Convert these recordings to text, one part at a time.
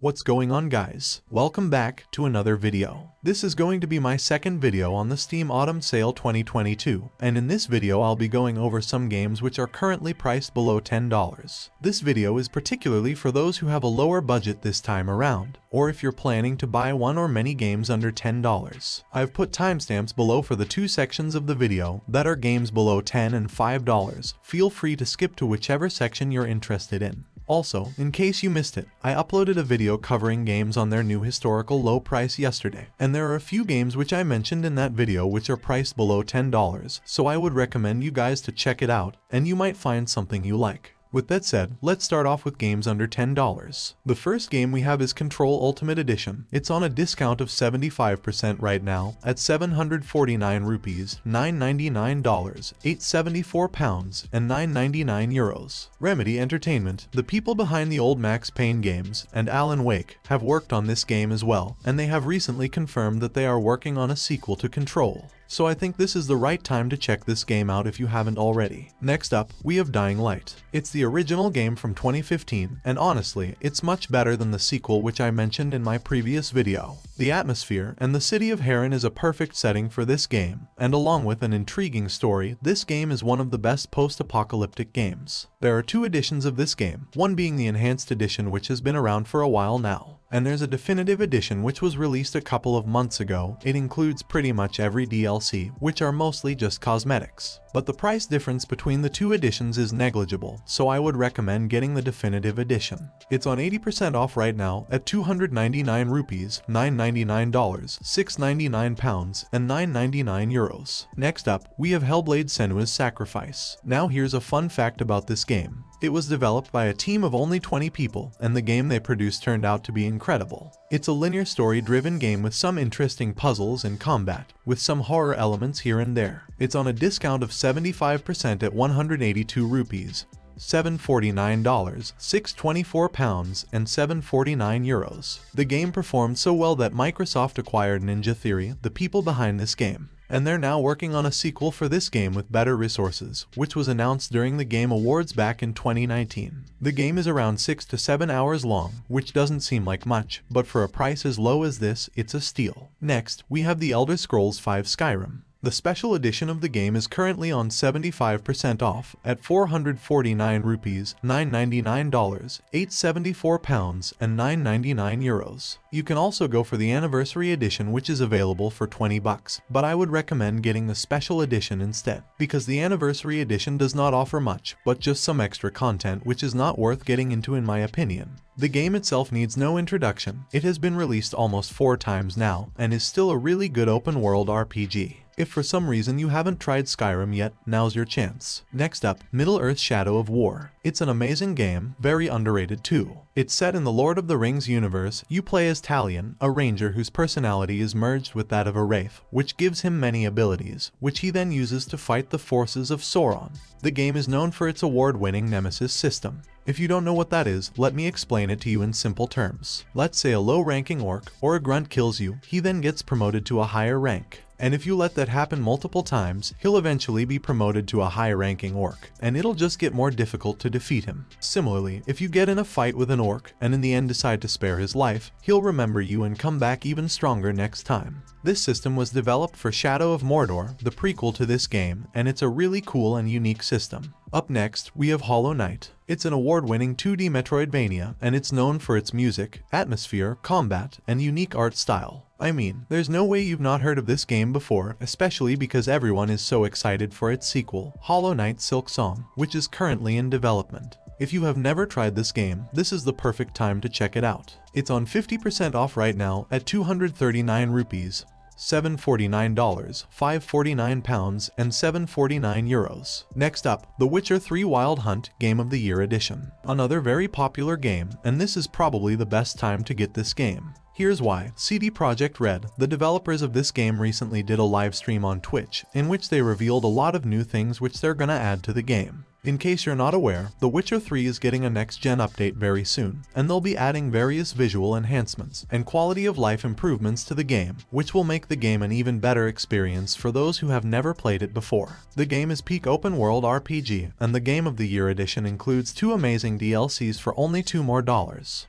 What's going on, guys? Welcome back to another video. This is going to be my second video on the Steam Autumn Sale 2022, and in this video I'll be going over some games which are currently priced below $10. This video is particularly for those who have a lower budget this time around, or if you're planning to buy one or many games under $10. I've put timestamps below for the two sections of the video that are games below $10 and $5. Feel free to skip to whichever section you're interested in. Also, in case you missed it, I uploaded a video covering games on their new historical low price yesterday, and there are a few games which I mentioned in that video which are priced below $10, so I would recommend you guys to check it out, and you might find something you like. With that said, let's start off with games under $10. The first game we have is Control Ultimate Edition. It's on a discount of 75% right now at 749 rupees, $999, £874, and €999. Remedy Entertainment, the people behind the old Max Payne games, and Alan Wake, have worked on this game as well, and they have recently confirmed that they are working on a sequel to Control. So I think this is the right time to check this game out if you haven't already. Next up, we have Dying Light. It's the original game from 2015, and honestly, it's much better than the sequel which I mentioned in my previous video. The atmosphere and the city of Harran is a perfect setting for this game, and along with an intriguing story, this game is one of the best post-apocalyptic games. There are two editions of this game, one being the Enhanced Edition which has been around for a while now. And there's a definitive edition which was released a couple of months ago. It includes pretty much every DLC, which are mostly just cosmetics. But the price difference between the two editions is negligible, so I would recommend getting the definitive edition. It's on 80% off right now at 299 rupees, $999, £699, and €999. Next up, we have Hellblade: Senua's Sacrifice. Now here's a fun fact about this game. It was developed by a team of only 20 people, and the game they produced turned out to be incredible. It's a linear story-driven game with some interesting puzzles and combat, with some horror elements here and there. It's on a discount of 75% at 182 rupees, $749, £624, and €749. The game performed so well that Microsoft acquired Ninja Theory, the people behind this game. And they're now working on a sequel for this game with better resources, which was announced during the Game Awards back in 2019. The game is around 6 to 7 hours long, which doesn't seem like much, but for a price as low as this, it's a steal. Next, we have The Elder Scrolls V Skyrim. The special edition of the game is currently on 75% off at 449 rupees, $999, £874, and €999. You can also go for the anniversary edition which is available for $20, but I would recommend getting the special edition instead, because the anniversary edition does not offer much, but just some extra content which is not worth getting into in my opinion. The game itself needs no introduction. It has been released almost 4 times now, and is still a really good open world RPG. If for some reason you haven't tried Skyrim yet, now's your chance. Next up, Middle-earth: Shadow of War. It's an amazing game, very underrated too. It's set in the Lord of the Rings universe. You play as Talion, a ranger whose personality is merged with that of a wraith, which gives him many abilities, which he then uses to fight the forces of Sauron. The game is known for its award-winning Nemesis system. If you don't know what that is, let me explain it to you in simple terms. Let's say a low-ranking orc or a grunt kills you, he then gets promoted to a higher rank. And if you let that happen multiple times, he'll eventually be promoted to a high-ranking orc, and it'll just get more difficult to defeat him. Similarly, if you get in a fight with an orc, and in the end decide to spare his life, he'll remember you and come back even stronger next time. This system was developed for Shadow of Mordor, the prequel to this game, and it's a really cool and unique system. Up next, we have Hollow Knight. It's an award-winning 2D Metroidvania, and it's known for its music, atmosphere, combat, and unique art style. I mean, there's no way you've not heard of this game before, especially because everyone is so excited for its sequel, Hollow Knight: Silksong, which is currently in development. If you have never tried this game, this is the perfect time to check it out. It's on 50% off right now at 239 rupees, $749, £549, and €749. Next up, The Witcher 3 Wild Hunt Game of the Year Edition. Another very popular game, and this is probably the best time to get this game. Here's why. CD Projekt Red, the developers of this game, recently did a live stream on Twitch, in which they revealed a lot of new things which they're gonna add to the game. In case you're not aware, The Witcher 3 is getting a next-gen update very soon, and they'll be adding various visual enhancements and quality of life improvements to the game, which will make the game an even better experience for those who have never played it before. The game is peak open world RPG, and the Game of the Year edition includes 2 amazing DLCs for only $2 more.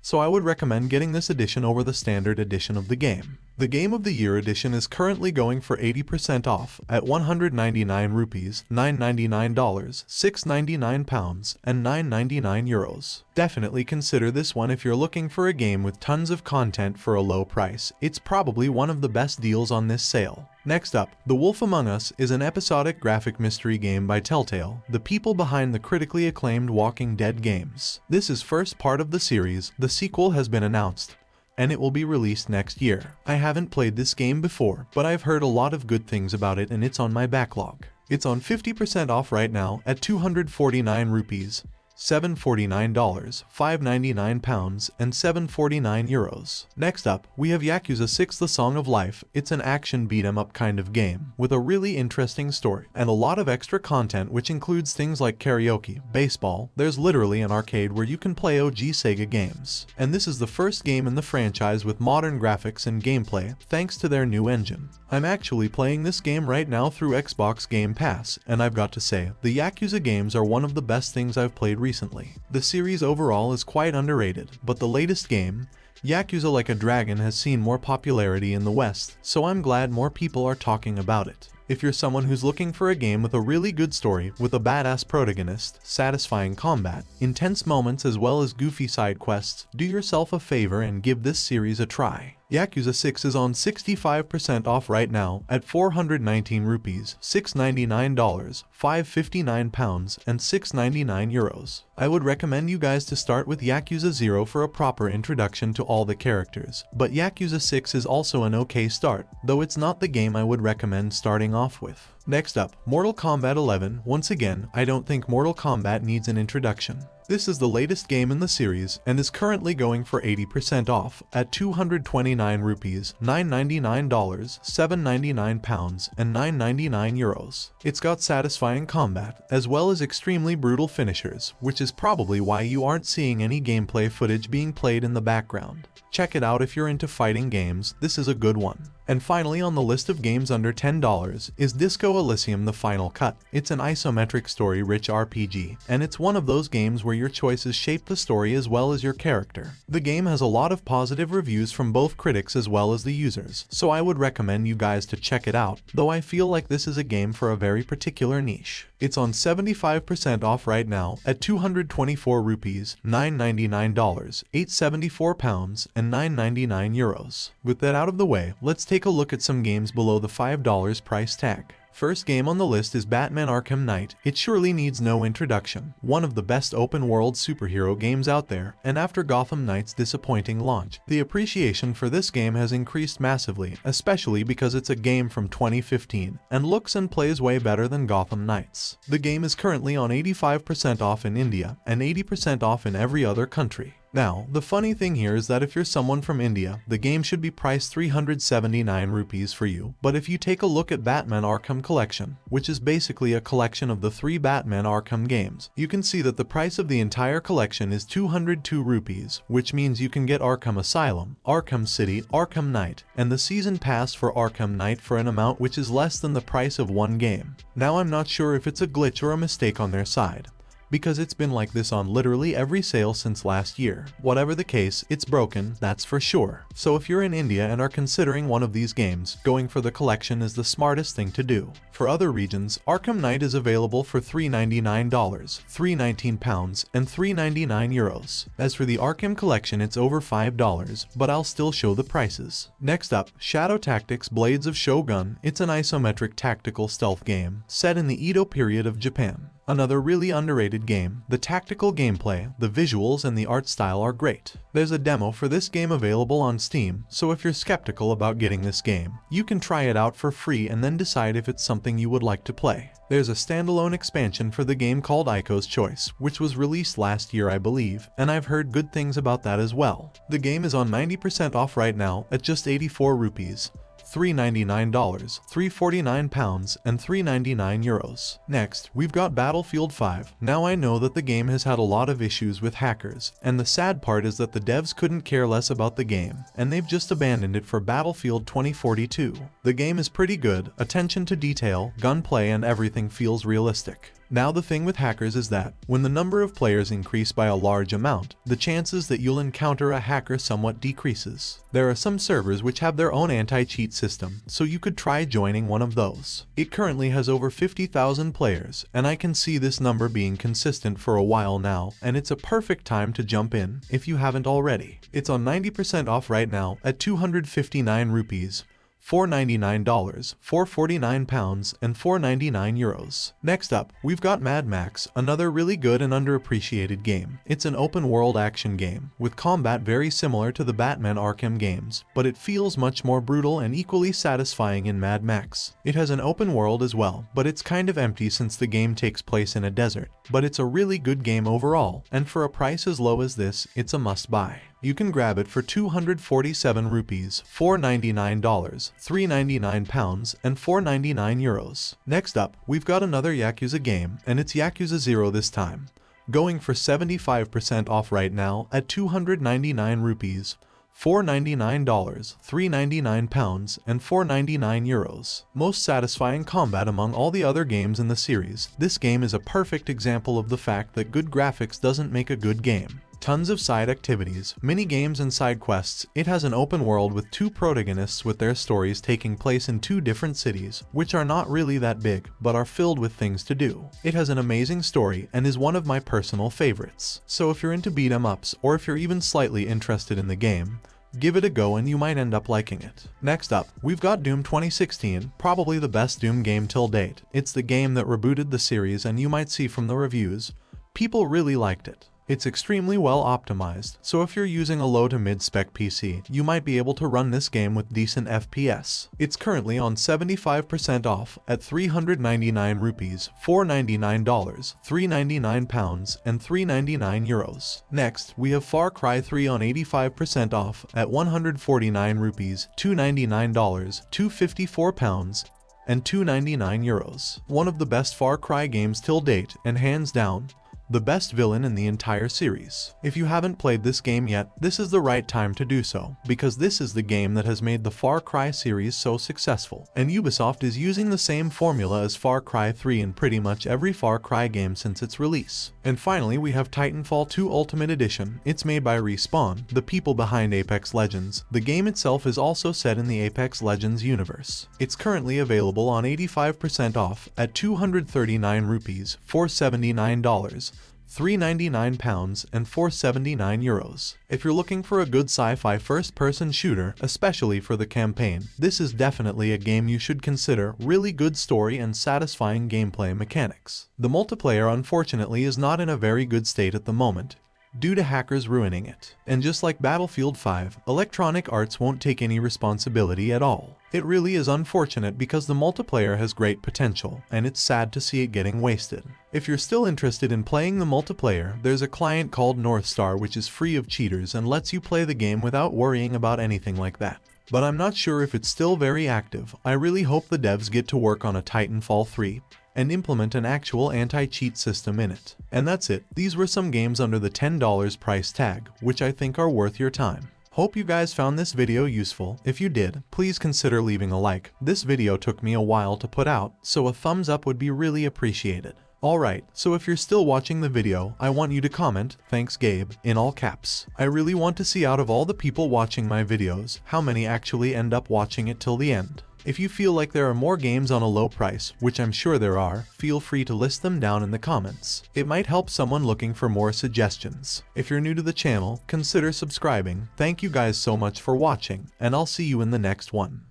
So I would recommend getting this edition over the standard edition of the game. The Game of the Year edition is currently going for 80% off at 199 rupees, $9.99, £6.99, and €9.99. Definitely consider this one if you're looking for a game with tons of content for a low price. It's probably one of the best deals on this sale. Next up, The Wolf Among Us is an episodic graphic mystery game by Telltale, the people behind the critically acclaimed Walking Dead games. This is first part of the series. The sequel has been announced, and it will be released next year. I haven't played this game before, but I've heard a lot of good things about it and it's on my backlog. It's on 50% off right now at 249 rupees, $7.49, £5.99, and €7.49. Next up, we have Yakuza 6: The Song of Life. It's an action beat-em-up kind of game, with a really interesting story, and a lot of extra content which includes things like karaoke, baseball. There's literally an arcade where you can play OG Sega games. And this is the first game in the franchise with modern graphics and gameplay, thanks to their new engine. I'm actually playing this game right now through Xbox Game Pass, and I've got to say, the Yakuza games are one of the best things I've played recently. The series overall is quite underrated, but the latest game, Yakuza Like a Dragon, has seen more popularity in the West, so I'm glad more people are talking about it. If you're someone who's looking for a game with a really good story, with a badass protagonist, satisfying combat, intense moments as well as goofy side quests, do yourself a favor and give this series a try. Yakuza 6 is on 65% off right now at 419 rupees, $6.99, £5.59, and €6.99. I would recommend you guys to start with Yakuza 0 for a proper introduction to all the characters, but Yakuza 6 is also an okay start, though it's not the game I would recommend starting off with. Next up, Mortal Kombat 11. Once again, I don't think Mortal Kombat needs an introduction. This is the latest game in the series and is currently going for 80% off at 229 rupees, $9.99, £7.99, and €9.99. It's got satisfying combat, as well as extremely brutal finishers, which is probably why you aren't seeing any gameplay footage being played in the background. Check it out if you're into fighting games. This is a good one. And finally on the list of games under $10 is Disco Elysium: The Final Cut. It's an isometric story-rich RPG, and it's one of those games where your choices shape the story as well as your character. The game has a lot of positive reviews from both critics as well as the users, so I would recommend you guys to check it out, though I feel like this is a game for a very particular niche. It's on 75% off right now at 224 rupees, $9.99, £8.74, and €9.99. With that out of the way, let's take a look at some games below the $5 price tag. First game on the list is Batman Arkham Knight. It surely needs no introduction. One of the best open-world superhero games out there, and after Gotham Knight's disappointing launch, the appreciation for this game has increased massively, especially because it's a game from 2015, and looks and plays way better than Gotham Knights. The game is currently on 85% off in India, and 80% off in every other country. Now, the funny thing here is that if you're someone from India, the game should be priced 379 rupees for you, but if you take a look at Batman Arkham Collection, which is basically a collection of the 3 Batman Arkham games, you can see that the price of the entire collection is 202 rupees, which means you can get Arkham Asylum, Arkham City, Arkham Knight, and the season pass for Arkham Knight for an amount which is less than the price of one game. Now I'm not sure if it's a glitch or a mistake on their side, because it's been like this on literally every sale since last year. Whatever the case, it's broken, that's for sure. So if you're in India and are considering one of these games, going for the collection is the smartest thing to do. For other regions, Arkham Knight is available for $3.99, £3.19, and €3.99. As for the Arkham Collection, it's over $5, but I'll still show the prices. Next up, Shadow Tactics: Blades of Shogun. It's an isometric tactical stealth game set in the Edo period of Japan. Another really underrated game. The tactical gameplay, the visuals, and the art style are great. There's a demo for this game available on Steam, so if you're skeptical about getting this game, you can try it out for free and then decide if it's something you would like to play. There's a standalone expansion for the game called Ico's Choice, which was released last year I believe, and I've heard good things about that as well. The game is on 90% off right now at just 84 rupees. $3.99, £3.49, and €3.99. Next, we've got Battlefield 5. Now I know that the game has had a lot of issues with hackers, and the sad part is that the devs couldn't care less about the game, and they've just abandoned it for Battlefield 2042. The game is pretty good, attention to detail, gunplay, and everything feels realistic. Now the thing with hackers is that, when the number of players increase by a large amount, the chances that you'll encounter a hacker somewhat decreases. There are some servers which have their own anti-cheat system, so you could try joining one of those. It currently has over 50,000 players, and I can see this number being consistent for a while now, and it's a perfect time to jump in, if you haven't already. It's on 90% off right now at 259 rupees. $4.99, £4.49, and €4.99. Next up, we've got Mad Max, another really good and underappreciated game. It's an open-world action game, with combat very similar to the Batman Arkham games, but it feels much more brutal and equally satisfying in Mad Max. It has an open world as well, but it's kind of empty since the game takes place in a desert. But it's a really good game overall, and for a price as low as this, it's a must-buy. You can grab it for 247 rupees, $4.99, £3.99, and €4.99. Next up, we've got another Yakuza game, and it's Yakuza 0 this time, going for 75% off right now at 299 rupees, $4.99, £3.99, and €4.99. Most satisfying combat among all the other games in the series. This game is a perfect example of the fact that good graphics doesn't make a good game. Tons of side activities, mini-games, and side quests. It has an open world with two protagonists with their stories taking place in two different cities, which are not really that big, but are filled with things to do. It has an amazing story and is one of my personal favorites. So if you're into beat-em-ups, or if you're even slightly interested in the game, give it a go and you might end up liking it. Next up, we've got Doom 2016, probably the best Doom game till date. It's the game that rebooted the series, and you might see from the reviews, people really liked it. It's extremely well optimized, so if you're using a low to mid-spec PC, you might be able to run this game with decent FPS. It's currently on 75% off at 399 rupees, $4.99, £3.99, and €3.99. Next, we have Far Cry 3 on 85% off at 149 rupees, $2.99, £2.54, and €2.99. One of the best Far Cry games till date, and hands down, the best villain in the entire series. If you haven't played this game yet, this is the right time to do so, because this is the game that has made the Far Cry series so successful, and Ubisoft is using the same formula as Far Cry 3 in pretty much every Far Cry game since its release. And finally, we have Titanfall 2 Ultimate Edition. It's made by Respawn, the people behind Apex Legends. The game itself is also set in the Apex Legends universe. It's currently available on 85% off at 239 rupees, $4.79, £3.99, and €4.79. If you're looking for a good sci-fi first-person shooter, especially for the campaign, this is definitely a game you should consider. Really good story and satisfying gameplay mechanics. The multiplayer unfortunately is not in a very good state at the moment, due to hackers ruining it. And just like Battlefield 5, Electronic Arts won't take any responsibility at all. It really is unfortunate because the multiplayer has great potential, and it's sad to see it getting wasted. If you're still interested in playing the multiplayer, there's a client called Northstar which is free of cheaters and lets you play the game without worrying about anything like that. But I'm not sure if it's still very active. I really hope the devs get to work on a Titanfall 3. And implement an actual anti-cheat system in it. And that's it. These were some games under the $10 price tag, which I think are worth your time. Hope you guys found this video useful. If you did, please consider leaving a like. This video took me a while to put out, so a thumbs up would be really appreciated. Alright, so if you're still watching the video, I want you to comment, "Thanks Gabe," in all caps. I really want to see out of all the people watching my videos, how many actually end up watching it till the end. If you feel like there are more games on a low price, which I'm sure there are, feel free to list them down in the comments. It might help someone looking for more suggestions. If you're new to the channel, consider subscribing. Thank you guys so much for watching, and I'll see you in the next one.